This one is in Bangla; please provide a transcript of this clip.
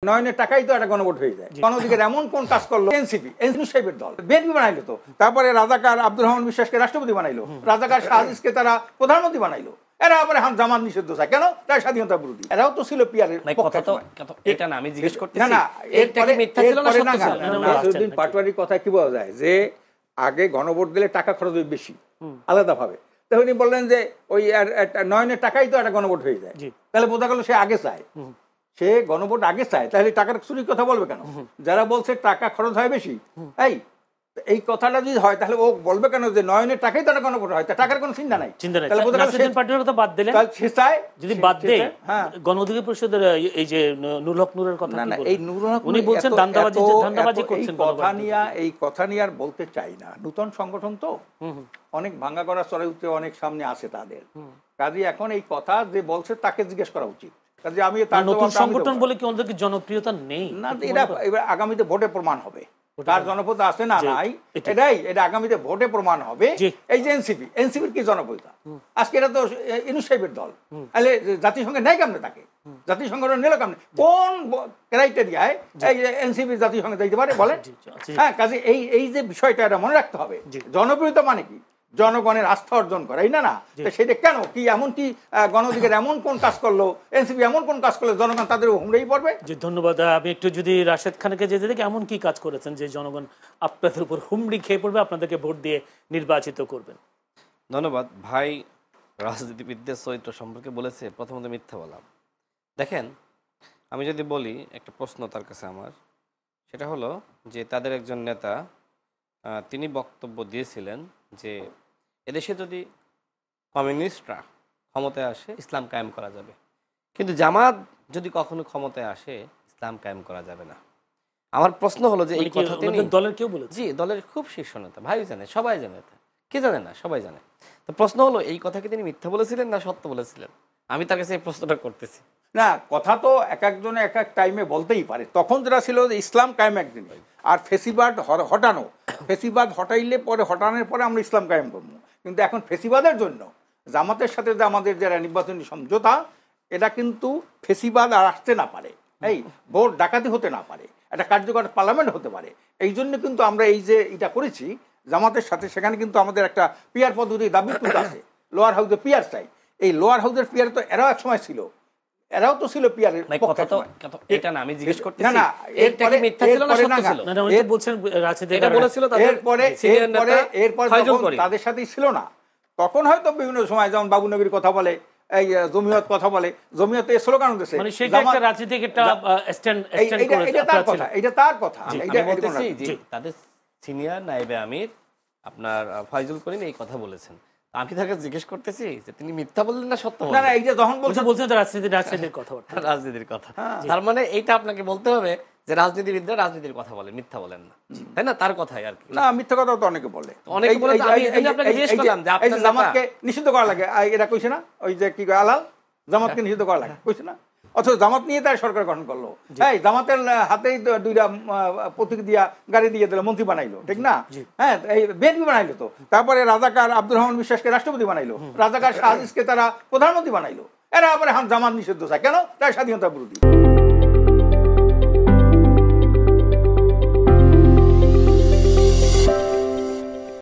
নয়নের টাকাই তো একটা গণভোট হয়ে যায়। গণঅধিকার এমন কোন কাজ করলো এনসিপি সাহেবের দল, বিএনপি বানাইলো তো, তারপরে রাজাকার আব্দুর রহমান বিশ্বাসকে রাষ্ট্রপতি বানাইলো, রাজাকার শাহ আজিজকে তারা প্রধানমন্ত্রী বানাইলো। এরা আবার জামাত নিষিদ্ধ চায় কেন? তার স্বাধীনতা বিরোধী। এরাও তো ছিল পিয়ারের এটা না, আমি জিজ্ঞেস করতেছি না এরপরে মিথ্যা ছিল না সত্য ছিল? নাসিরউদ্দিন পাটোয়ারির কথায় কি বলা যায় যে আগে গণভোট দিলে টাকা খরচ হয় বেশি আলাদাভাবে, তো উনি বললেন যে ওই নয়নের টাকাই তো একটা গণভোট হয়ে যায়। তাহলে বোঝা গেল সে আগে চায়, সে গণভোট আগে চায়, তাহলে টাকার চুরির কথা বলবে কেন? যারা বলছে টাকা খরচ হয় বেশি, এই কথাটা যদি হয় তাহলে ও বলবে কেন যে নয়নের টাকাই তো গণভোট হয়? টাকার কোনো চিন্তা নাই। যদি বাদ দেয় গণ অধিকার পরিষদের এই যে নুরুল হক নূরের কথা, এই নুরুল হক উনি বলছেন ধান্দাবাজি করছেন। এই কথা নিয়ে আর বলতে চাই না। নতুন সংগঠন তো অনেক ভাঙা করা চড়ে উঠতে অনেক সামনে আছে তাদের। কাজে এখন এই কথা যে বলছে তাকে জিজ্ঞেস করা উচিত। কাজে আমি নতুন সংগঠন বলে কি ওদেরকে জনপ্রিয়তা নেই? না, এটা আগামীতে ভোটে প্রমাণ হবে তার জনপ্রিয়তা আছে না নাই, এটা আগামীতে ভোটে প্রমাণ হবে। এই যে এনসিপির কি জনপ্রিয়তা? আজকে এটা তো ইউনূস সাহেবের দল, তাহলে জাতিসংঘে নেই কেমনে তাকে? জাতিসংঘ নিল কেমনে? কোন ক্রাইটেরিয়ায় এনসিপি জাতিসংঘে দিতে পারে বলে? হ্যাঁ, কাজে এই যে বিষয়টা এটা মনে রাখতে হবে। জনপ্রিয়তা মানে কি? জনগণের আস্থা অর্জন করে, এই না সেটা কেন কি এমন কি গণ অধিকার এমন কোন কাজ করলো, এনসিপি এমন কোন কাজ করলো জনগণ তাদের হুমড়েই পড়বে? ধন্যবাদ। আমি একটু যদি রাশেদ খানকে যেতে দেখি এমন কি কাজ করেছেন যে জনগণ আপনাদের উপর হুমড়ি খেয়ে পড়বে, আপনাদেরকে ভোট দিয়ে নির্বাচিত করবেন? ধন্যবাদ ভাই। রাজনীতিবিদদের চরিত্র সম্পর্কে বলেছে প্রথমত মিথ্যা বলা। দেখেন, আমি যদি বলি একটা প্রশ্ন তার কাছে আমার, সেটা হলো যে তাদের একজন নেতা তিনি বক্তব্য দিয়েছিলেন যে এদেশে যদি কমিউনিস্টরা ক্ষমতায় আসে ইসলাম কায়েম করা যাবে, কিন্তু জামাত যদি কখনো ক্ষমতায় আসে ইসলাম কায়েম করা যাবে না। আমার প্রশ্ন হলো যে এই কথা তিনি দলের কেউ বলেছে? জি, দলের খুব শীর্ষ নেতা, ভাই জানে, সবাই জানে, কে জানে না, সবাই জানে। তো প্রশ্ন হলো এই কথা কি তিনি মিথ্যা বলেছিলেন না সত্য বলেছিলেন? আমি তার কাছে এই প্রশ্নটা করতেছি। না, কথা তো এক একজনে এক এক টাইমে বলতেই পারে। তখন যেটা ছিল যে ইসলাম কায়েম একদিন, আর ফেসিবাদ হটানো, ফেসিবাদ হটাইলে পরে হটানোর পরে আমরা ইসলাম কায়েম করবো। কিন্তু এখন ফেসিবাদের জন্য জামাতের সাথে যে আমাদের যারা নির্বাচনী সমঝোতা, এটা কিন্তু ফেসিবাদ আর আসতে না পারে, এই ভোট ডাকাতি হতে না পারে, একটা কার্যকর পার্লামেন্ট হতে পারে। এই জন্য কিন্তু আমরা এই যে এটা করেছি জামাতের সাথে, সেখানে কিন্তু আমাদের একটা পিয়ার পদ্ধতির দাবি কিন্তু আছে। লোয়ার হাউসে পিয়ার চাই। এই লোয়ার হাউসের পিয়ার তো এরাও এক সময় ছিল, এরাও তো ছিল পিয়ারের পক্ষে। এটা না, আমি জিজ্ঞেস করতেছি না এরপরে মিথ্যা ছিল না সত্য ছিল? না উনি বলছেন রাজনীতি এটা বলেছিল এরপরে তাদের সাথেই ছিল না। তখন হয়তো বিভিন্ন সময় যেমন বাবু নবীর কথা বলে, এই জমিয়ত কথা বলে, জমিয়তে স্লোগান দিয়েছে, মানে সেটা একটা রাজনীতিক একটা স্ট্যান্ড করেছে। এটা তার কথা, এটা তার কথা। এটা বলতেছি যে তাদের সিনিয়র নায়েবে আমির আপনার ফয়জুল করিম এই কথা বলেছেন। আমি তাকে জিজ্ঞেস করতেছি যে তিনি মিথ্যা বললেন না সত্য বললেন? না, এই যে যখন বলছেন রাজনীতির কথা, রাজনীতির কথা, তার মানে এইটা আপনাকে বলতে হবে যে রাজনীতিবিদরা রাজনীতির কথা বলেন, মিথ্যা বলেন না, তাই না? তার কথাই আর কি। না, মিথ্যা কথা তো অনেকে বলে, অনেকে বলে। আমি আপনাকে জিজ্ঞেস করলাম যে আপনি জামাতকে নিষিদ্ধ করা লাগে, এটা কইছে না? ওই যে কি আলাল, জামাতকে নিষিদ্ধ করা লাগে কইছে না? অথচ জামাত নিয়ে তার সরকার গঠন করলো। জামাতের হাতেই দুইটা প্রতীক দিয়া গাড়ি দিয়ে দিল, মন্ত্রী বানাইলো, ঠিক না? হ্যাঁ, এই বিএনপি বানাইলো তো, তারপরে রাজাকার আব্দুর রহমান বিশ্বাসকে রাষ্ট্রপতি বানাইলো, রাজাকার শাহ আজিজকে তারা প্রধানমন্ত্রী বানাইলো। এরা আবার জামাত নিষিদ্ধ চায় কেন? তার স্বাধীনতা বিরোধী।